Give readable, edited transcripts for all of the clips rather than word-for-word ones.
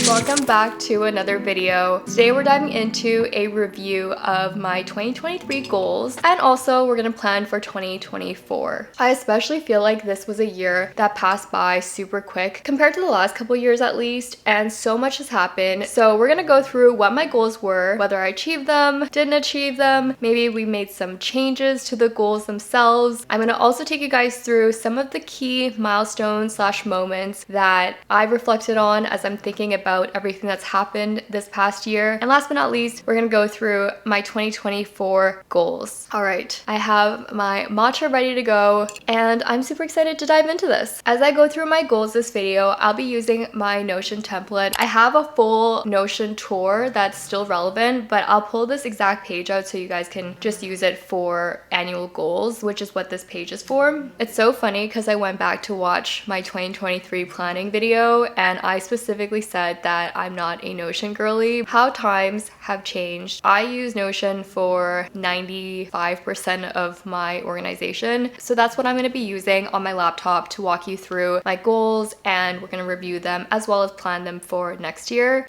Welcome back to another video. Today we're diving into a review of my 2023 goals, and also we're gonna plan for 2024. I especially feel like this was a year that passed by super quick compared to the last couple years at least, and so much has happened. So we're gonna go through what my goals were, whether I achieved them, didn't achieve them, maybe we made some changes to the goals themselves. I'm gonna also take you guys through some of the key milestones / moments that I've reflected on as I'm thinking about everything that's happened this past year. And last but not least, we're gonna go through my 2024 goals. All right, I have my matcha ready to go, and I'm super excited to dive into this. As I go through my goals this video, I'll be using my Notion template. I have a full Notion tour that's still relevant, but I'll pull this exact page out so you guys can just use it for annual goals, which is what this page is for. It's so funny because I went back to watch my 2023 planning video, and I specifically said that I'm not a Notion girly. How times have changed. I use Notion for 95% of my organization. So that's what I'm going to be using on my laptop to walk you through my goals, and we're going to review them as well as plan them for next year.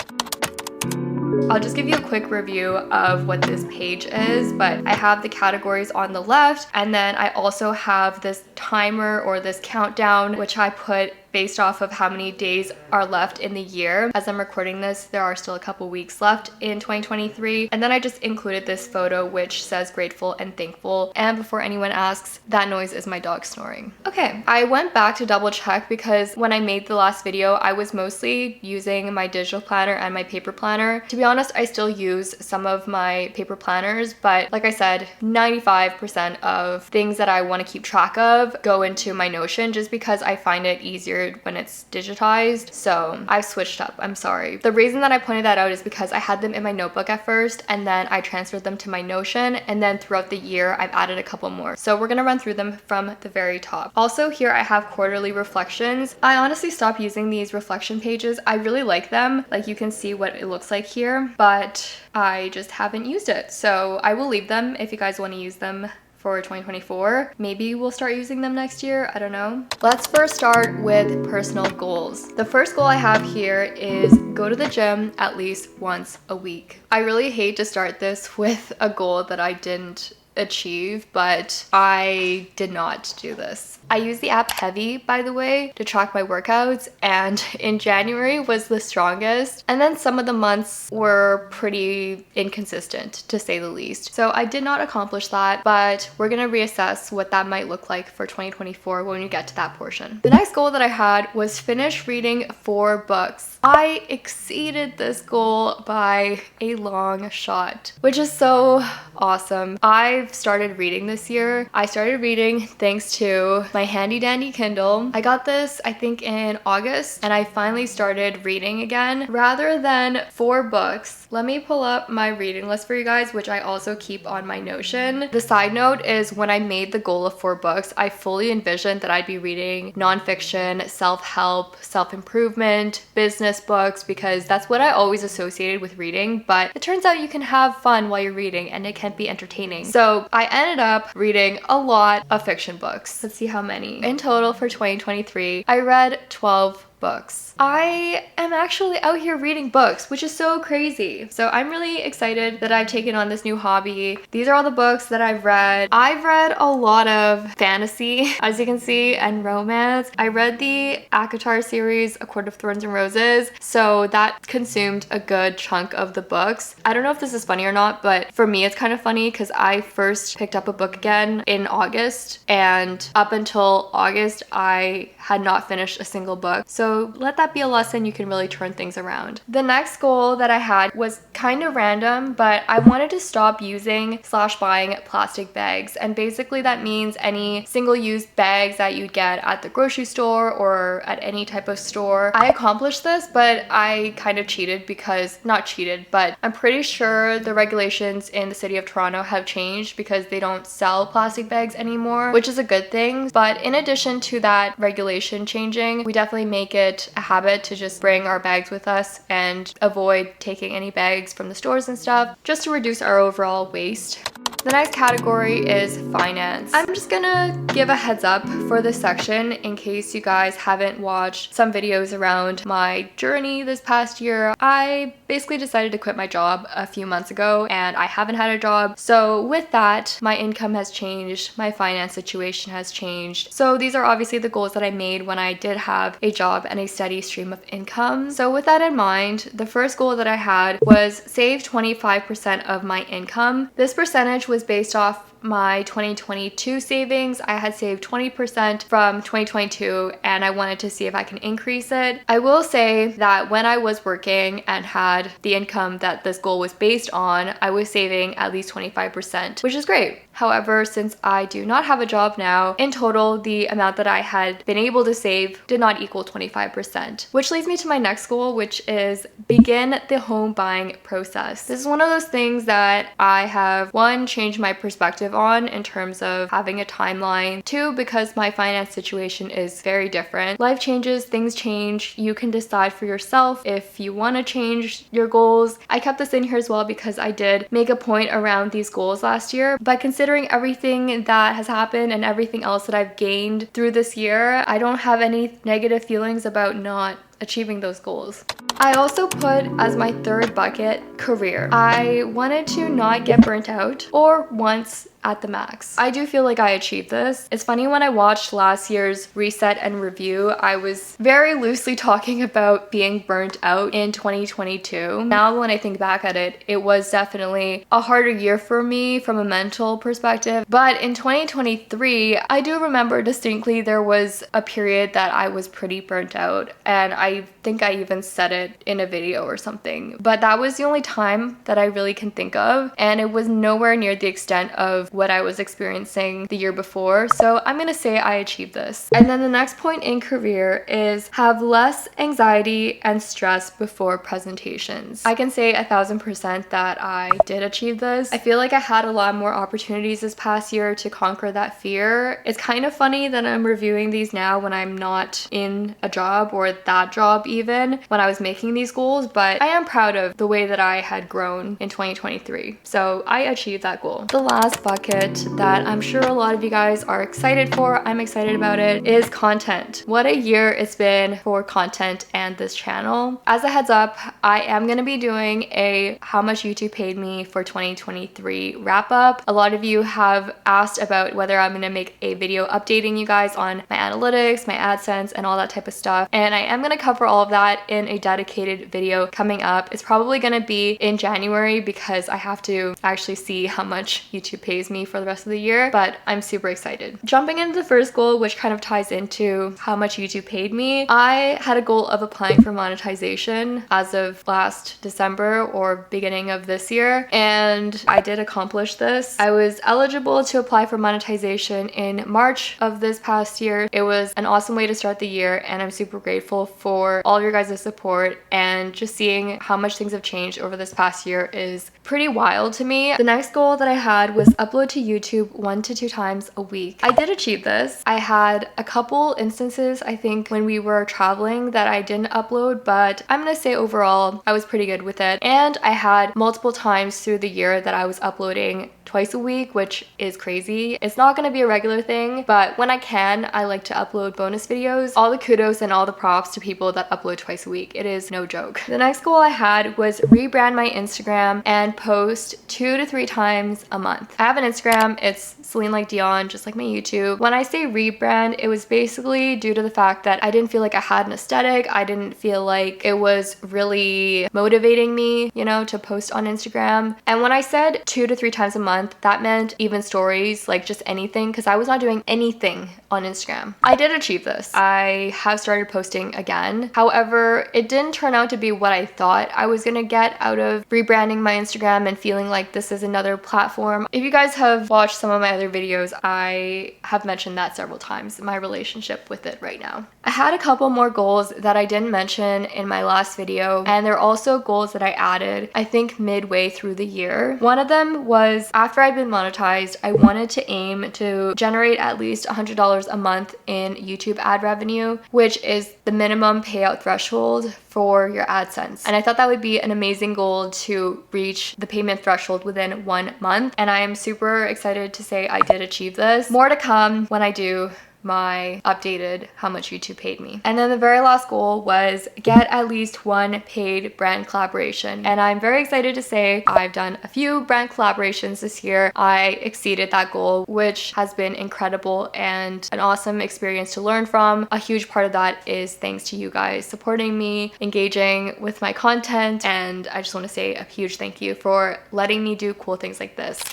I'll just give you a quick review of what this page is, but I have the categories on the left, and then I also have this timer or this countdown, which I put based off of how many days are left in the year. As I'm recording this, there are still a couple weeks left in 2023. And then I just included this photo which says grateful and thankful. And before anyone asks, that noise is my dog snoring. Okay, I went back to double check because when I made the last video, I was mostly using my digital planner and my paper planner. To be honest, I still use some of my paper planners, but like I said, 95% of things that I want to keep track of go into my Notion just because I find it easier when it's digitized. So I've switched up, I'm sorry. The reason that I pointed that out is because I had them in my notebook at first, and then I transferred them to my Notion, and then throughout the year I've added a couple more. So we're gonna run through them from the very top. Also here I have quarterly reflections. I honestly stopped using these reflection pages. I really like them. Like you can see what it looks like here, but I just haven't used it. So I will leave them if you guys want to use them for 2024. Maybe we'll start using them next year, I don't know. Let's first start with personal goals. The first goal I have here is go to the gym at least once a week. I really hate to start this with a goal that I didn't achieve, but I did not do this. I use the app Heavy, by the way, to track my workouts, and in January was the strongest, and then some of the months were pretty inconsistent, to say the least. So I did not accomplish that, but we're gonna reassess what that might look like for 2024 when we get to that portion. The next goal that I had was finish reading 4 books. I exceeded this goal by a long shot, which is so awesome. I've started reading this year. I started reading thanks to my handy dandy Kindle. I got this I think in August, and I finally started reading again. Rather than 4 books, let me pull up my reading list for you guys, which I also keep on my Notion. The side note is when I made the goal of 4 books, I fully envisioned that I'd be reading nonfiction, self-help, self-improvement, business books, because that's what I always associated with reading, but it turns out you can have fun while you're reading and it can be entertaining. So I ended up reading a lot of fiction books. Let's see how many. In total for 2023, I read 12 books. I am actually out here reading books, which is so crazy. So I'm really excited that I've taken on this new hobby. These are all the books that I've read. I've read a lot of fantasy, as you can see, and romance. I read the ACOTAR series, A Court of Thorns and Roses, so that consumed a good chunk of the books. I don't know if this is funny or not, but for me it's kind of funny because I first picked up a book again in August, and up until August I had not finished a single book. So let that be a lesson, you can really turn things around. The next goal that I had was kind of random, but I wanted to stop using / buying plastic bags. And basically that means any single-use bags that you'd get at the grocery store or at any type of store. I accomplished this, but I kind of cheated because, not cheated, but I'm pretty sure the regulations in the city of Toronto have changed because they don't sell plastic bags anymore, which is a good thing. But in addition to that regulation changing, we definitely make it a habit to just bring our bags with us and avoid taking any bags from the stores and stuff, just to reduce our overall waste. The next category is finance. I'm just gonna give a heads up for this section in case you guys haven't watched some videos around my journey this past year. I basically decided to quit my job a few months ago and I haven't had a job. So with that, my income has changed, my finance situation has changed. So these are obviously the goals that I made when I did have a job and a steady stream of income. So with that in mind, the first goal that I had was save 25% of my income. This percentage was based off my 2022 savings. I had saved 20% from 2022 and I wanted to see if I can increase it. I will say that when I was working and had the income that this goal was based on, I was saving at least 25%, which is great. However, since I do not have a job now, in total, the amount that I had been able to save did not equal 25%, which leads me to my next goal, which is begin the home buying process. This is one of those things that I have, one, changed my perspective on in terms of having a timeline, two, because my finance situation is very different. Life changes, things change. You can decide for yourself if you want to change your goals. I kept this in here as well because I did make a point around these goals last year, but considering everything that has happened and everything else that I've gained through this year, I don't have any negative feelings about not achieving those goals. I also put as my third bucket career. I wanted to not get burnt out or once at the max. I do feel like I achieved this. It's funny, when I watched last year's reset and review, I was very loosely talking about being burnt out in 2022. Now when I think back at it, it was definitely a harder year for me from a mental perspective. But in 2023, I do remember distinctly there was a period that I was pretty burnt out, and I think I even said it in a video or something. But that was the only time that I really can think of, and it was nowhere near the extent of what I was experiencing the year before. So I'm gonna say I achieved this. And then the next point in career is have less anxiety and stress before presentations. I can say 1000% that I did achieve this. I feel like I had a lot more opportunities this past year to conquer that fear. It's kind of funny that I'm reviewing these now when I'm not in a job, or that job even, when I was making these goals, but I am proud of the way that I had grown in 2023. So I achieved that goal. The last bucket that I'm sure a lot of you guys are excited for, I'm excited about it, is content. What a year it's been for content and this channel. As a heads up, I am going to be doing a how much YouTube paid me for 2023 wrap up. A lot of you have asked about whether I'm going to make a video updating you guys on my analytics, my AdSense, and all that type of stuff. And I am going to cover all of that in a dedicated video coming up. It's probably going to be in January because I have to actually see how much YouTube pays me for the rest of the year, but I'm super excited. Jumping into the first goal, which kind of ties into how much YouTube paid me, I had a goal of applying for monetization as of last December or beginning of this year, and I did accomplish this. I was eligible to apply for monetization in March of this past year. It was an awesome way to start the year, and I'm super grateful for all of your guys' support, and just seeing how much things have changed over this past year is pretty wild to me. The next goal that I had was upload to YouTube 1 to 2 times a week. I did achieve this. I had a couple instances, I think, when we were traveling that I didn't upload, but I'm gonna say overall I was pretty good with it. And I had multiple times through the year that I was uploading twice a week, which is crazy. It's not going to be a regular thing, but when I can, I like to upload bonus videos. All the kudos and all the props to people that upload twice a week. It is no joke. The next goal I had was rebrand my Instagram and post 2 to 3 times a month. I have an Instagram. It's Celine Like Dion, just like my YouTube. When I say rebrand, it was basically due to the fact that I didn't feel like I had an aesthetic. I didn't feel like it was really motivating me, you know, to post on Instagram. And when I said 2 to 3 times a month, that meant even stories, like just anything, because I was not doing anything on Instagram. I did achieve this. I have started posting again. However, it didn't turn out to be what I thought I was gonna get out of rebranding my Instagram and feeling like this is another platform. If you guys have watched some of my other videos, I have mentioned that several times, my relationship with it right now. I had a couple more goals that I didn't mention in my last video, and they're also goals that I added, I think, midway through the year. One of them was, after after I've been monetized, I wanted to aim to generate at least $100 a month in YouTube ad revenue, which is the minimum payout threshold for your AdSense. And I thought that would be an amazing goal to reach the payment threshold within 1 month. And I am super excited to say I did achieve this. More to come when I do my updated how much YouTube paid me. And then the very last goal was get at least 1 paid brand collaboration. And I'm very excited to say I've done a few brand collaborations this year. I exceeded that goal, which has been incredible and an awesome experience to learn from. A huge part of that is thanks to you guys supporting me, engaging with my content, and I just want to say a huge thank you for letting me do cool things like this.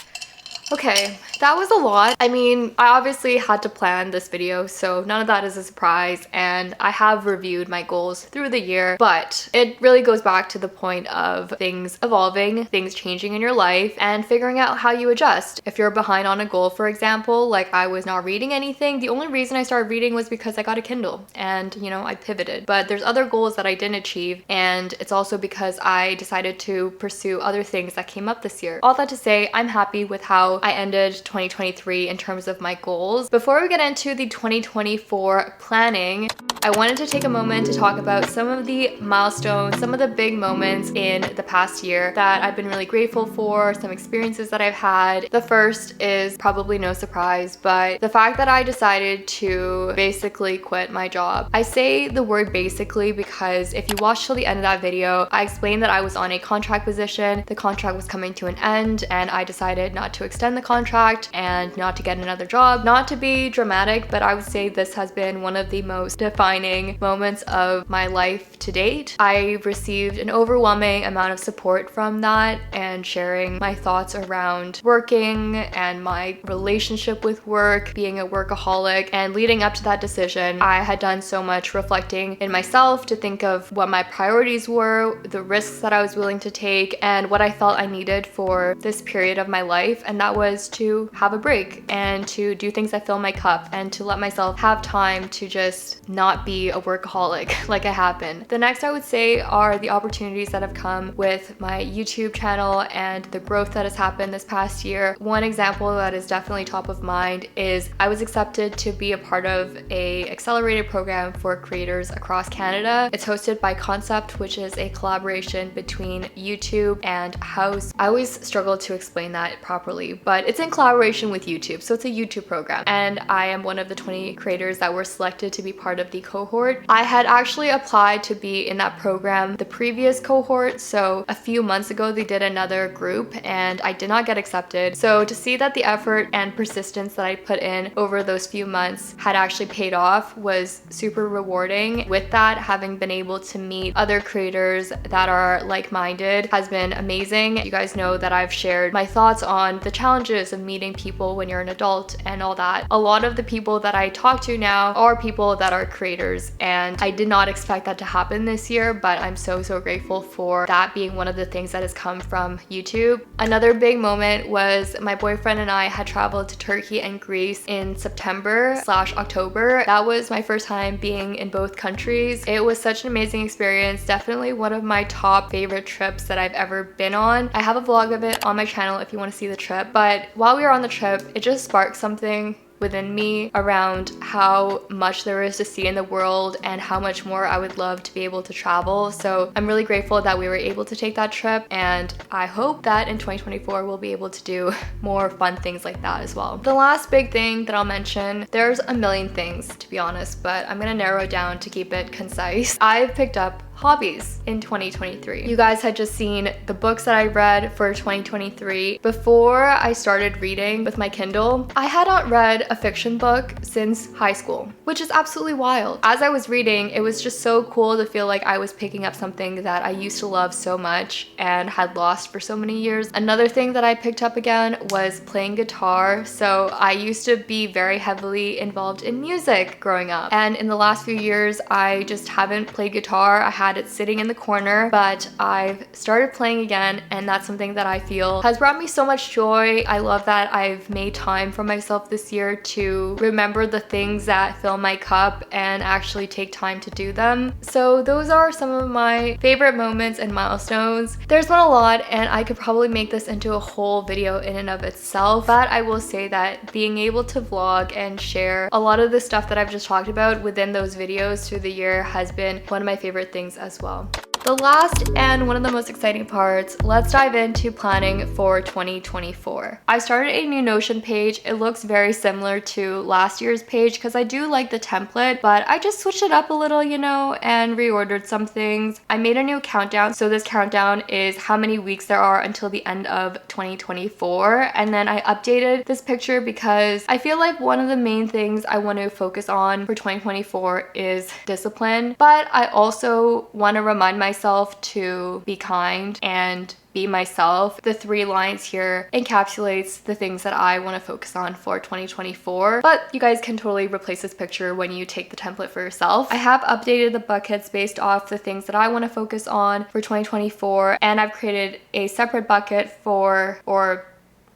Okay, that was a lot. I mean, I obviously had to plan this video, so none of that is a surprise, and I have reviewed my goals through the year, but it really goes back to the point of things evolving, things changing in your life, and figuring out how you adjust. If you're behind on a goal, for example, like I was not reading anything, the only reason I started reading was because I got a Kindle, and you know, I pivoted. But there's other goals that I didn't achieve, and it's also because I decided to pursue other things that came up this year. All that to say, I'm happy with how I ended 2023 in terms of my goals. Before we get into the 2024 planning, I wanted to take a moment to talk about some of the milestones, some of the big moments in the past year that I've been really grateful for, some experiences that I've had. The first is probably no surprise, but the fact that I decided to basically quit my job. I say the word basically because if you watch till the end of that video, I explained that I was on a contract position. The contract was coming to an end and I decided not to extend the contract and not to get another job. Not to be dramatic, but I would say this has been one of the most defining moments of my life to date. I received an overwhelming amount of support from that and sharing my thoughts around working and my relationship with work, being a workaholic, and leading up to that decision, I had done so much reflecting in myself to think of what my priorities were, the risks that I was willing to take, and what I felt I needed for this period of my life, and that was to have a break and to do things that fill my cup and to let myself have time to just not be a workaholic like I have been. The next I would say are the opportunities that have come with my YouTube channel and the growth that has happened this past year. One example that is definitely top of mind is I was accepted to be a part of a accelerated program for creators across Canada. It's hosted by Concept, which is a collaboration between YouTube and House. I always struggle to explain that properly, but it's in collaboration with YouTube, so it's a YouTube program, and I am one of the 20 creators that were selected to be part of the cohort. I had actually applied to be in that program the previous cohort, so a few months ago they did another group and I did not get accepted. So to see that the effort and persistence that I put in over those few months had actually paid off was super rewarding. With that, having been able to meet other creators that are like-minded has been amazing. You guys know that I've shared my thoughts on the challenges of meeting people when you're an adult and all that. A lot of the people that I talk to now are people that are creators, and I did not expect that to happen this year, but I'm so grateful for that being one of the things that has come from YouTube. Another big moment was my boyfriend and I had traveled to Turkey and Greece in September/October. That was my first time being in both countries. It was such an amazing experience, definitely one of my top favorite trips that I've ever been on. I have a vlog of it on my channel if you want to see the trip, but while we were on the trip, it just sparked something within me around how much there is to see in the world and how much more I would love to be able to travel. So I'm really grateful that we were able to take that trip, and I hope that in 2024 we'll be able to do more fun things like that as well. The last big thing that I'll mention, there's a million things to be honest, but I'm gonna narrow it down to keep it concise. I've picked up hobbies in 2023. You guys had just seen the books that I read for 2023. Before I started reading with my Kindle, I had not read a fiction book since high school, which is absolutely wild. As I was reading, it was just so cool to feel like I was picking up something that I used to love so much and had lost for so many years. Another thing that I picked up again was playing guitar. So I used to be very heavily involved in music growing up, and in the last few years I just haven't played guitar. I had it sitting in the corner, but I've started playing again, and that's something that I feel has brought me so much joy. I love that I've made time for myself this year to remember the things that fill my cup and actually take time to do them. So those are some of my favorite moments and milestones. There's been a lot, and I could probably make this into a whole video in and of itself, but I will say that being able to vlog and share a lot of the stuff that I've just talked about within those videos through the year has been one of my favorite things as well. The last and one of the most exciting parts, let's dive into planning for 2024. I started a new Notion page. It looks very similar to last year's page because I do like the template, but I just switched it up a little, you know, and reordered some things. I made a new countdown. So this countdown is how many weeks there are until the end of 2024. And then I updated this picture because I feel like one of the main things I want to focus on for 2024 is discipline, but I also want to remind myself to be kind and be myself. The 3 lines here encapsulates the things that I want to focus on for 2024, but you guys can totally replace this picture when you take the template for yourself. I have updated the buckets based off the things that I want to focus on for 2024, and I've created a separate bucket for, or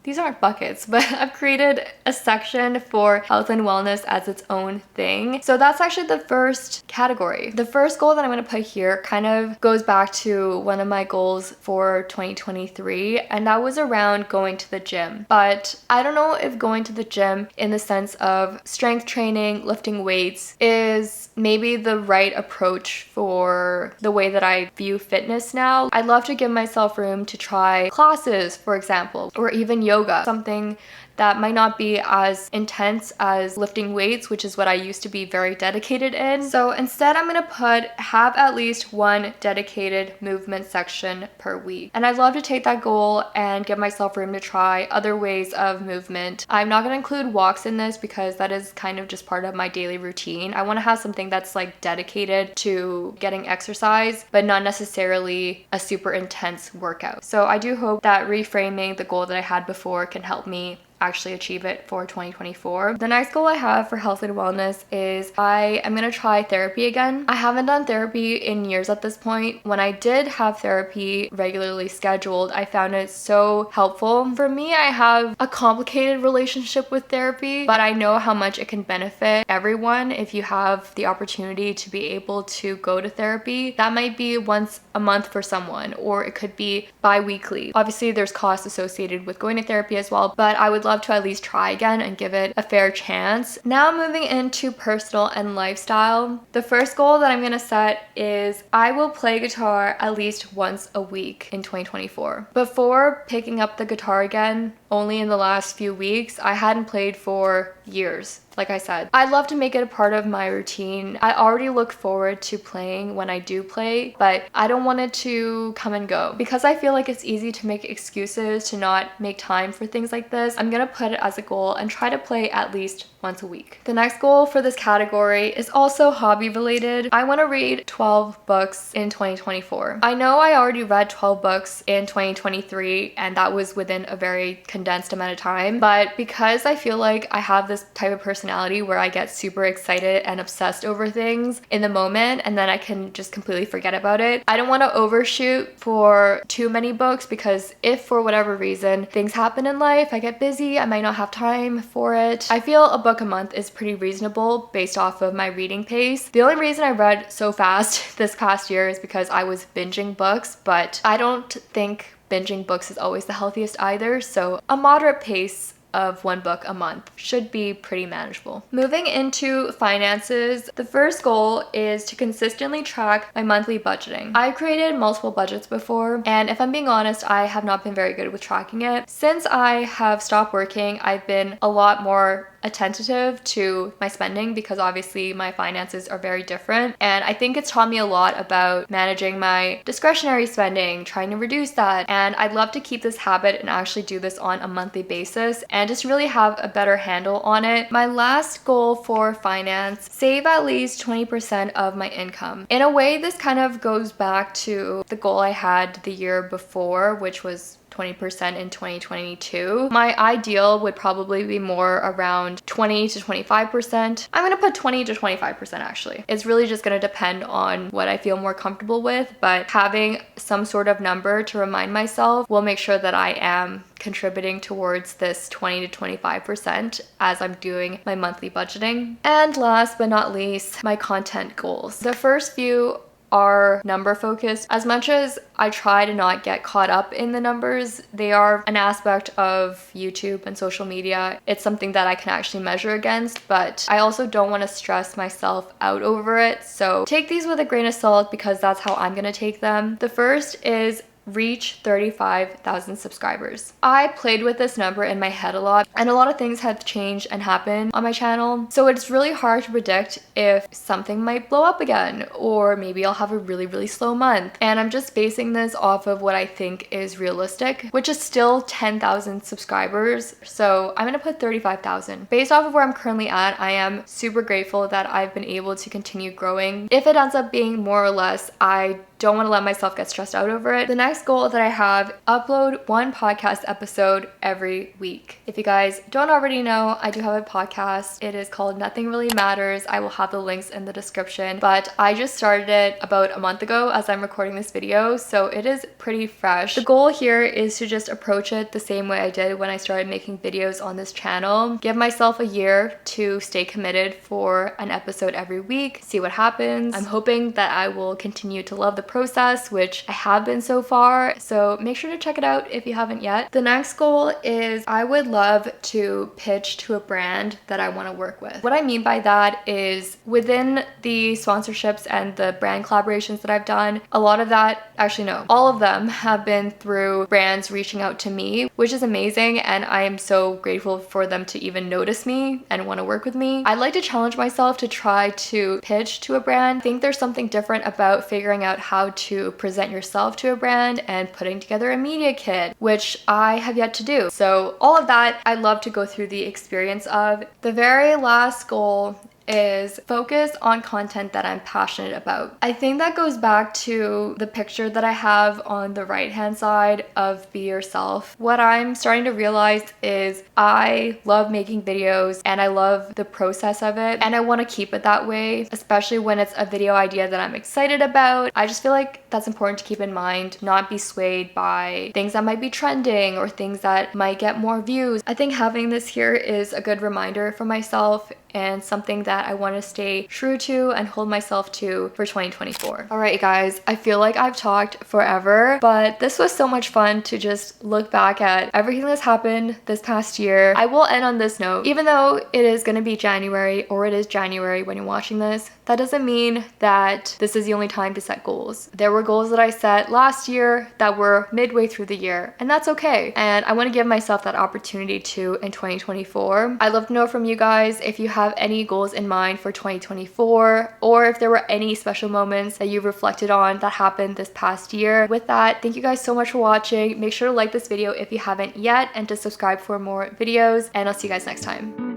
these aren't buckets, but I've created a section for health and wellness as its own thing. So that's actually the first category. The first goal that I'm going to put here kind of goes back to one of my goals for 2023, and that was around going to the gym. But I don't know if going to the gym in the sense of strength training, lifting weights is maybe the right approach for the way that I view fitness now. I'd love to give myself room to try classes, for example, or even yoga, something that might not be as intense as lifting weights, which is what I used to be very dedicated in. So instead, I'm gonna have at least one dedicated movement section per week. And I'd love to take that goal and give myself room to try other ways of movement. I'm not gonna include walks in this because that is kind of just part of my daily routine. I wanna have something that's like dedicated to getting exercise, but not necessarily a super intense workout. So I do hope that reframing the goal that I had before can help me actually achieve it for 2024. The next goal I have for health and wellness is I am gonna try therapy again. I haven't done therapy in years at this point. When I did have therapy regularly scheduled, I found it so helpful. For me, I have a complicated relationship with therapy, but I know how much it can benefit everyone if you have the opportunity to be able to go to therapy. That might be once a month for someone, or it could be bi-weekly. Obviously, there's costs associated with going to therapy as well, but I would love to at least try again and give it a fair chance. Now moving into personal and lifestyle. The first goal that I'm gonna set is I will play guitar at least once a week in 2024. Before picking up the guitar again, only in the last few weeks, I hadn't played for years. Like I said, I'd love to make it a part of my routine. I already look forward to playing when I do play, but I don't want it to come and go. Because I feel like it's easy to make excuses to not make time for things like this, I'm gonna put it as a goal and try to play at least once a week. The next goal for this category is also hobby related. I want to read 12 books in 2024. I know I already read 12 books in 2023, and that was within a very condensed amount of time, but because I feel like I have this type of personality where I get super excited and obsessed over things in the moment, and then I can just completely forget about it. I don't want to overshoot for too many books, because if for whatever reason things happen in life, I get busy, I might not have time for it. I feel a book a month is pretty reasonable based off of my reading pace. The only reason I read so fast this past year is because I was binging books, but I don't think binging books is always the healthiest either, so a moderate pace of one book a month should be pretty manageable. Moving into finances, the first goal is to consistently track my monthly budgeting. I've created multiple budgets before, and if I'm being honest, I have not been very good with tracking it. Since I have stopped working, I've been a lot more attentive to my spending because obviously my finances are very different, and I think it's taught me a lot about managing my discretionary spending, trying to reduce that, and I'd love to keep this habit and actually do this on a monthly basis and just really have a better handle on it. My last goal for finance, save at least 20% of my income. In a way, this kind of goes back to the goal I had the year before, which was 20% in 2022. My ideal would probably be more around 20 to 25%. I'm gonna put 20 to 25% actually. It's really just gonna depend on what I feel more comfortable with, but having some sort of number to remind myself will make sure that I am contributing towards this 20 to 25% as I'm doing my monthly budgeting. And last but not least, my content goals. The first few are number focused. As much as I try to not get caught up in the numbers, they are an aspect of YouTube and social media. It's something that I can actually measure against, but I also don't want to stress myself out over it. So take these with a grain of salt because that's how I'm gonna take them. The first is reach 35,000 subscribers. I played with this number in my head a lot, and a lot of things have changed and happened on my channel. So it's really hard to predict if something might blow up again, or maybe I'll have a really slow month. And I'm just basing this off of what I think is realistic, which is still 10,000 subscribers. So I'm gonna put 35,000. Based off of where I'm currently at, I am super grateful that I've been able to continue growing. If it ends up being more or less, I don't want to let myself get stressed out over it. The next goal that I have, upload one podcast episode every week. If you guys don't already know, I do have a podcast. It is called Nothing Really Matters. I will have the links in the description, but I just started it about a month ago as I'm recording this video, so it is pretty fresh. The goal here is to just approach it the same way I did when I started making videos on this channel. Give myself a year to stay committed for an episode every week, see what happens. I'm hoping that I will continue to love the process, which I have been so far, so make sure to check it out if you haven't yet. The next goal is I would love to pitch to a brand that I want to work with. What I mean by that is within the sponsorships and the brand collaborations that I've done, a lot of that, actually no, all of them have been through brands reaching out to me, which is amazing, and I am so grateful for them to even notice me and want to work with me. I'd like to challenge myself to try to pitch to a brand. I think there's something different about figuring out how to present yourself to a brand and putting together a media kit, which I have yet to do. So all of that I'd love to go through the experience of. The very last goal is focus on content that I'm passionate about. I think that goes back to the picture that I have on the right hand side of Be Yourself. What I'm starting to realize is I love making videos and I love the process of it, and I want to keep it that way, especially when it's a video idea that I'm excited about. I just feel like that's important to keep in mind, not be swayed by things that might be trending or things that might get more views. I think having this here is a good reminder for myself and something that I want to stay true to and hold myself to for 2024. All right, guys, I feel like I've talked forever, but this was so much fun to just look back at everything that's happened this past year. I will end on this note. Even though it is going to be January, or it is January when you're watching this, that doesn't mean that this is the only time to set goals. There were goals that I set last year that were midway through the year, and that's okay. And I want to give myself that opportunity too in 2024. I'd love to know from you guys if you have any goals in mind for 2024, or if there were any special moments that you've reflected on that happened this past year. With that, thank you guys so much for watching. Make sure to like this video if you haven't yet and to subscribe for more videos, and I'll see you guys next time.